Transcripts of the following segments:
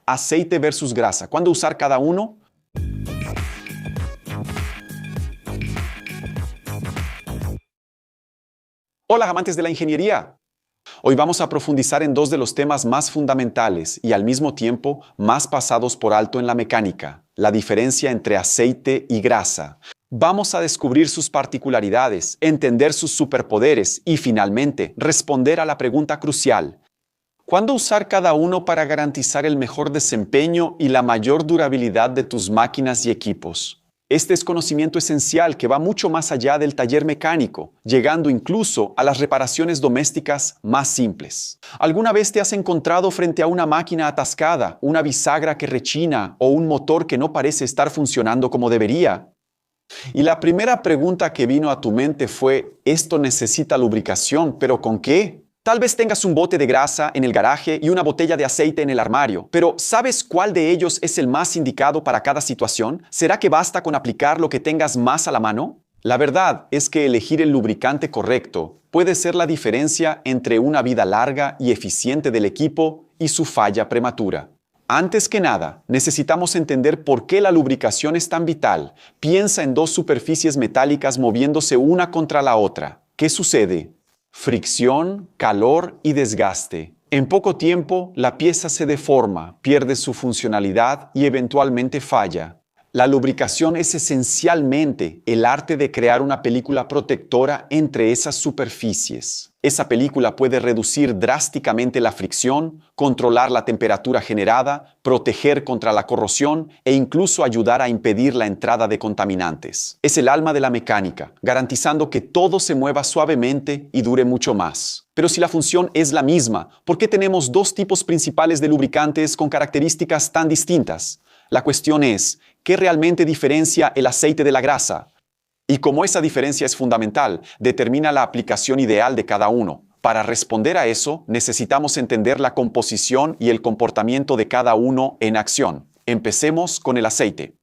aceite versus grasa. ¿Cuándo usar cada uno? Hola, amantes de la ingeniería. Hoy vamos a profundizar en dos de los temas más fundamentales y al mismo tiempo más pasados por alto en la mecánica, la diferencia entre aceite y grasa. Vamos a descubrir sus particularidades, entender sus superpoderes y finalmente responder a la pregunta crucial: ¿cuándo usar cada uno para garantizar el mejor desempeño y la mayor durabilidad de tus máquinas y equipos? Este es conocimiento esencial que va mucho más allá del taller mecánico, llegando incluso a las reparaciones domésticas más simples. ¿Alguna vez te has encontrado frente a una máquina atascada, una bisagra que rechina o un motor que no parece estar funcionando como debería? Y la primera pregunta que vino a tu mente fue: ¿esto necesita lubricación? ¿Pero con qué? Tal vez tengas un bote de grasa en el garaje y una botella de aceite en el armario, pero ¿sabes cuál de ellos es el más indicado para cada situación? ¿Será que basta con aplicar lo que tengas más a la mano? La verdad es que elegir el lubricante correcto puede ser la diferencia entre una vida larga y eficiente del equipo y su falla prematura. Antes que nada, necesitamos entender por qué la lubricación es tan vital. Piensa en dos superficies metálicas moviéndose una contra la otra. ¿Qué sucede? Fricción, calor y desgaste. En poco tiempo, la pieza se deforma, pierde su funcionalidad y eventualmente falla. La lubricación es esencialmente el arte de crear una película protectora entre esas superficies. Esa película puede reducir drásticamente la fricción, controlar la temperatura generada, proteger contra la corrosión e incluso ayudar a impedir la entrada de contaminantes. Es el alma de la mecánica, garantizando que todo se mueva suavemente y dure mucho más. Pero si la función es la misma, ¿por qué tenemos dos tipos principales de lubricantes con características tan distintas? La cuestión es: ¿qué realmente diferencia el aceite de la grasa? Y como esa diferencia es fundamental, determina la aplicación ideal de cada uno. Para responder a eso, necesitamos entender la composición y el comportamiento de cada uno en acción. Empecemos con el aceite.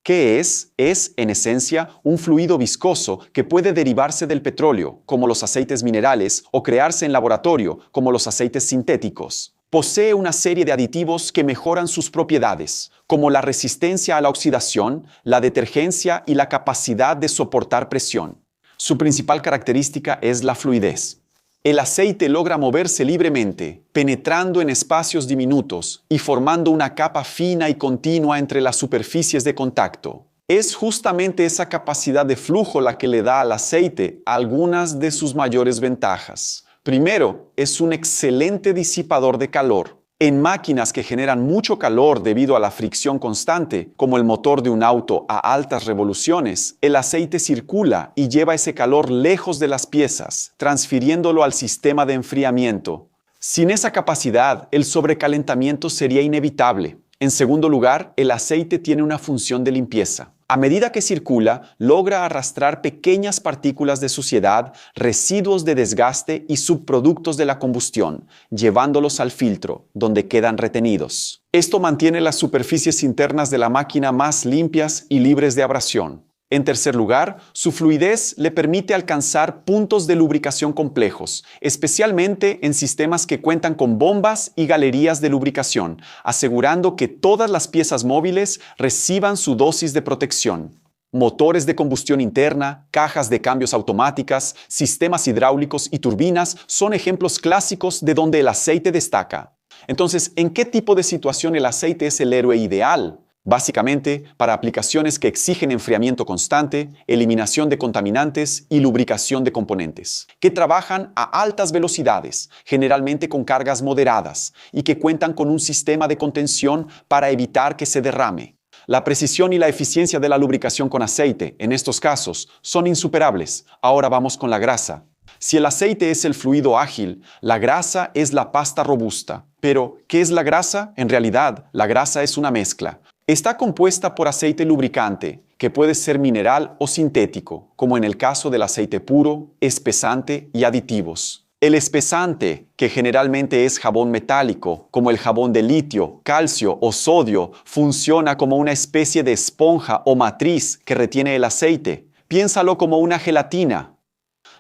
¿Qué es? Es, en esencia, un fluido viscoso que puede derivarse del petróleo, como los aceites minerales, o crearse en laboratorio, como los aceites sintéticos. Posee una serie de aditivos que mejoran sus propiedades, como la resistencia a la oxidación, la detergencia y la capacidad de soportar presión. Su principal característica es la fluidez. El aceite logra moverse libremente, penetrando en espacios diminutos y formando una capa fina y continua entre las superficies de contacto. Es justamente esa capacidad de flujo la que le da al aceite algunas de sus mayores ventajas. Primero, es un excelente disipador de calor. En máquinas que generan mucho calor debido a la fricción constante, como el motor de un auto a altas revoluciones, el aceite circula y lleva ese calor lejos de las piezas, transfiriéndolo al sistema de enfriamiento. Sin esa capacidad, el sobrecalentamiento sería inevitable. En segundo lugar, el aceite tiene una función de limpieza. A medida que circula, logra arrastrar pequeñas partículas de suciedad, residuos de desgaste y subproductos de la combustión, llevándolos al filtro, donde quedan retenidos. Esto mantiene las superficies internas de la máquina más limpias y libres de abrasión. En tercer lugar, su fluidez le permite alcanzar puntos de lubricación complejos, especialmente en sistemas que cuentan con bombas y galerías de lubricación, asegurando que todas las piezas móviles reciban su dosis de protección. Motores de combustión interna, cajas de cambios automáticas, sistemas hidráulicos y turbinas son ejemplos clásicos de donde el aceite destaca. Entonces, ¿en qué tipo de situación el aceite es el héroe ideal? Básicamente, para aplicaciones que exigen enfriamiento constante, eliminación de contaminantes y lubricación de componentes, que trabajan a altas velocidades, generalmente con cargas moderadas, y que cuentan con un sistema de contención para evitar que se derrame. La precisión y la eficiencia de la lubricación con aceite, en estos casos, son insuperables. Ahora vamos con la grasa. Si el aceite es el fluido ágil, la grasa es la pasta robusta. Pero, ¿qué es la grasa? En realidad, la grasa es una mezcla. Está compuesta por aceite lubricante, que puede ser mineral o sintético, como en el caso del aceite puro, espesante y aditivos. El espesante, que generalmente es jabón metálico, como el jabón de litio, calcio o sodio, funciona como una especie de esponja o matriz que retiene el aceite. Piénsalo como una gelatina.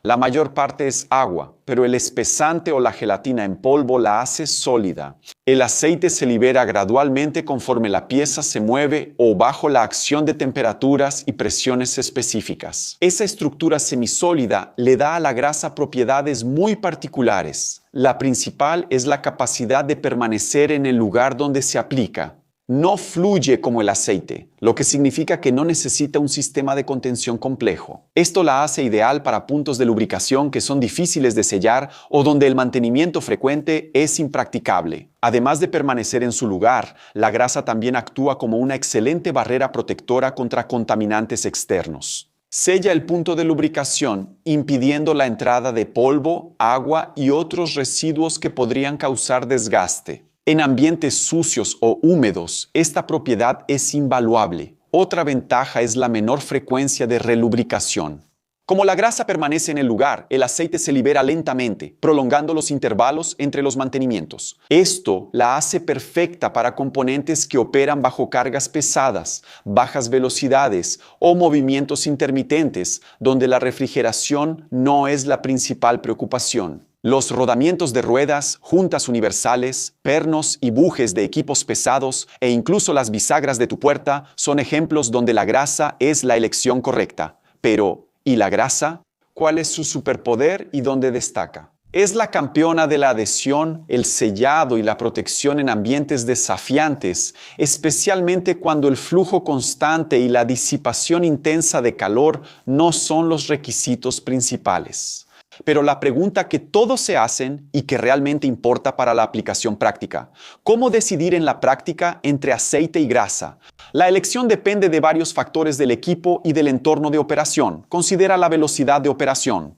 La mayor parte es agua, pero el espesante o la gelatina en polvo la hace sólida. El aceite se libera gradualmente conforme la pieza se mueve o bajo la acción de temperaturas y presiones específicas. Esa estructura semisólida le da a la grasa propiedades muy particulares. La principal es la capacidad de permanecer en el lugar donde se aplica. No fluye como el aceite, lo que significa que no necesita un sistema de contención complejo. Esto la hace ideal para puntos de lubricación que son difíciles de sellar o donde el mantenimiento frecuente es impracticable. Además de permanecer en su lugar, la grasa también actúa como una excelente barrera protectora contra contaminantes externos. Sella el punto de lubricación, impidiendo la entrada de polvo, agua y otros residuos que podrían causar desgaste. En ambientes sucios o húmedos, esta propiedad es invaluable. Otra ventaja es la menor frecuencia de relubricación. Como la grasa permanece en el lugar, el aceite se libera lentamente, prolongando los intervalos entre los mantenimientos. Esto la hace perfecta para componentes que operan bajo cargas pesadas, bajas velocidades o movimientos intermitentes, donde la refrigeración no es la principal preocupación. Los rodamientos de ruedas, juntas universales, pernos y bujes de equipos pesados e incluso las bisagras de tu puerta son ejemplos donde la grasa es la elección correcta. Pero, ¿y la grasa? ¿Cuál es su superpoder y dónde destaca? Es la campeona de la adhesión, el sellado y la protección en ambientes desafiantes, especialmente cuando el flujo constante y la disipación intensa de calor no son los requisitos principales. Pero la pregunta que todos se hacen y que realmente importa para la aplicación práctica: ¿cómo decidir en la práctica entre aceite y grasa? La elección depende de varios factores del equipo y del entorno de operación. Considera la velocidad de operación.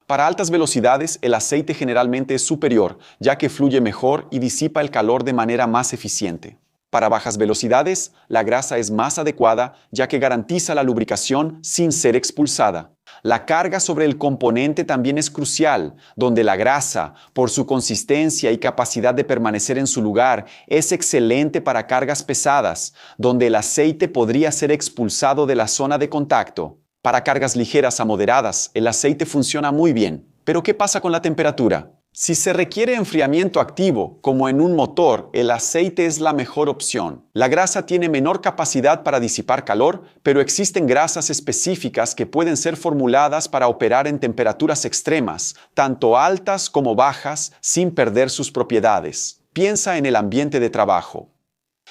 Para altas velocidades, el aceite generalmente es superior, ya que fluye mejor y disipa el calor de manera más eficiente. Para bajas velocidades, la grasa es más adecuada, ya que garantiza la lubricación sin ser expulsada. La carga sobre el componente también es crucial, donde la grasa, por su consistencia y capacidad de permanecer en su lugar, es excelente para cargas pesadas, donde el aceite podría ser expulsado de la zona de contacto. Para cargas ligeras a moderadas, el aceite funciona muy bien. Pero ¿qué pasa con la temperatura? Si se requiere enfriamiento activo, como en un motor, el aceite es la mejor opción. La grasa tiene menor capacidad para disipar calor, pero existen grasas específicas que pueden ser formuladas para operar en temperaturas extremas, tanto altas como bajas, sin perder sus propiedades. Piensa en el ambiente de trabajo.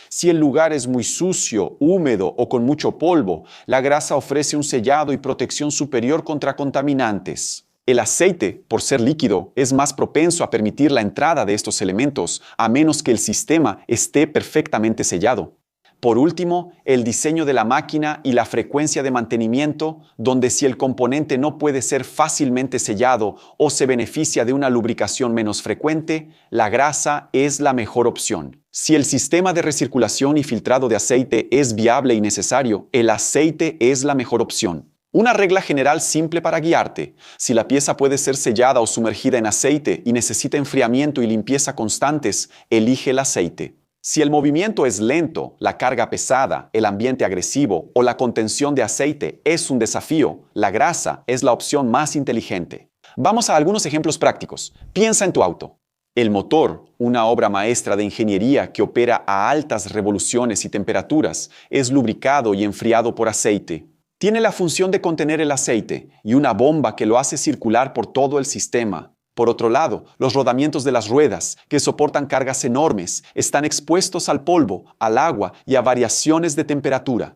Si el lugar es muy sucio, húmedo o con mucho polvo, la grasa ofrece un sellado y protección superior contra contaminantes. El aceite, por ser líquido, es más propenso a permitir la entrada de estos elementos, a menos que el sistema esté perfectamente sellado. Por último, el diseño de la máquina y la frecuencia de mantenimiento, donde si el componente no puede ser fácilmente sellado o se beneficia de una lubricación menos frecuente, la grasa es la mejor opción. Si el sistema de recirculación y filtrado de aceite es viable y necesario, el aceite es la mejor opción. Una regla general simple para guiarte: si la pieza puede ser sellada o sumergida en aceite y necesita enfriamiento y limpieza constantes, elige el aceite. Si el movimiento es lento, la carga pesada, el ambiente agresivo o la contención de aceite es un desafío, la grasa es la opción más inteligente. Vamos a algunos ejemplos prácticos. Piensa en tu auto. El motor, una obra maestra de ingeniería que opera a altas revoluciones y temperaturas, es lubricado y enfriado por aceite. Tiene la función de contener el aceite y una bomba que lo hace circular por todo el sistema. Por otro lado, los rodamientos de las ruedas, que soportan cargas enormes, están expuestos al polvo, al agua y a variaciones de temperatura.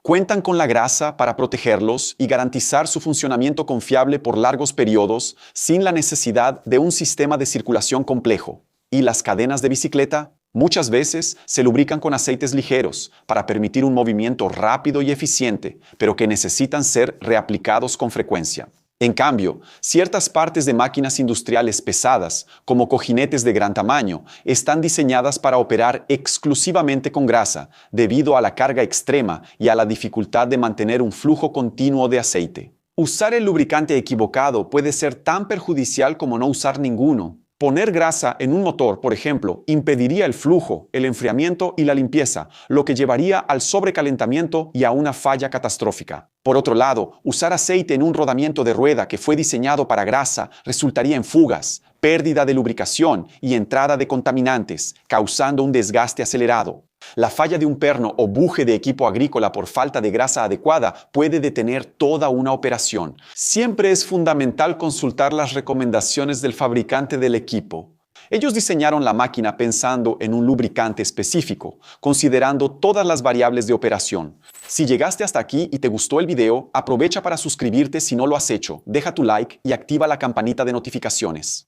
Cuentan con la grasa para protegerlos y garantizar su funcionamiento confiable por largos periodos sin la necesidad de un sistema de circulación complejo. ¿Y las cadenas de bicicleta? Muchas veces se lubrican con aceites ligeros para permitir un movimiento rápido y eficiente, pero que necesitan ser reaplicados con frecuencia. En cambio, ciertas partes de máquinas industriales pesadas, como cojinetes de gran tamaño, están diseñadas para operar exclusivamente con grasa, debido a la carga extrema y a la dificultad de mantener un flujo continuo de aceite. Usar el lubricante equivocado puede ser tan perjudicial como no usar ninguno. Poner grasa en un motor, por ejemplo, impediría el flujo, el enfriamiento y la limpieza, lo que llevaría al sobrecalentamiento y a una falla catastrófica. Por otro lado, usar aceite en un rodamiento de rueda que fue diseñado para grasa resultaría en fugas, pérdida de lubricación y entrada de contaminantes, causando un desgaste acelerado. La falla de un perno o buje de equipo agrícola por falta de grasa adecuada puede detener toda una operación. Siempre es fundamental consultar las recomendaciones del fabricante del equipo. Ellos diseñaron la máquina pensando en un lubricante específico, considerando todas las variables de operación. Si llegaste hasta aquí y te gustó el video, aprovecha para suscribirte si no lo has hecho, deja tu like y activa la campanita de notificaciones.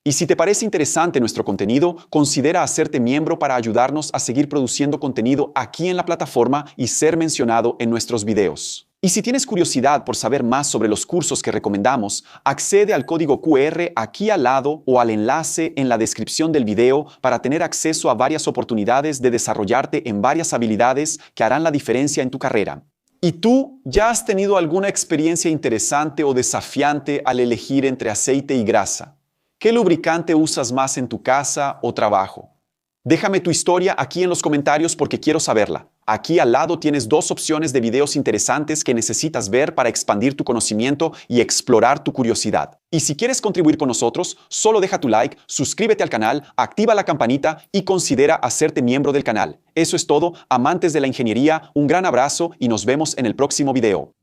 Y si te parece interesante nuestro contenido, considera hacerte miembro para ayudarnos a seguir produciendo contenido aquí en la plataforma y ser mencionado en nuestros videos. Y si tienes curiosidad por saber más sobre los cursos que recomendamos, accede al código QR aquí al lado o al enlace en la descripción del video para tener acceso a varias oportunidades de desarrollarte en varias habilidades que harán la diferencia en tu carrera. ¿Y tú ya has tenido alguna experiencia interesante o desafiante al elegir entre aceite y grasa? ¿Qué lubricante usas más en tu casa o trabajo? Déjame tu historia aquí en los comentarios porque quiero saberla. Aquí al lado tienes 2 opciones de videos interesantes que necesitas ver para expandir tu conocimiento y explorar tu curiosidad. Y si quieres contribuir con nosotros, solo deja tu like, suscríbete al canal, activa la campanita y considera hacerte miembro del canal. Eso es todo, amantes de la ingeniería, un gran abrazo y nos vemos en el próximo video.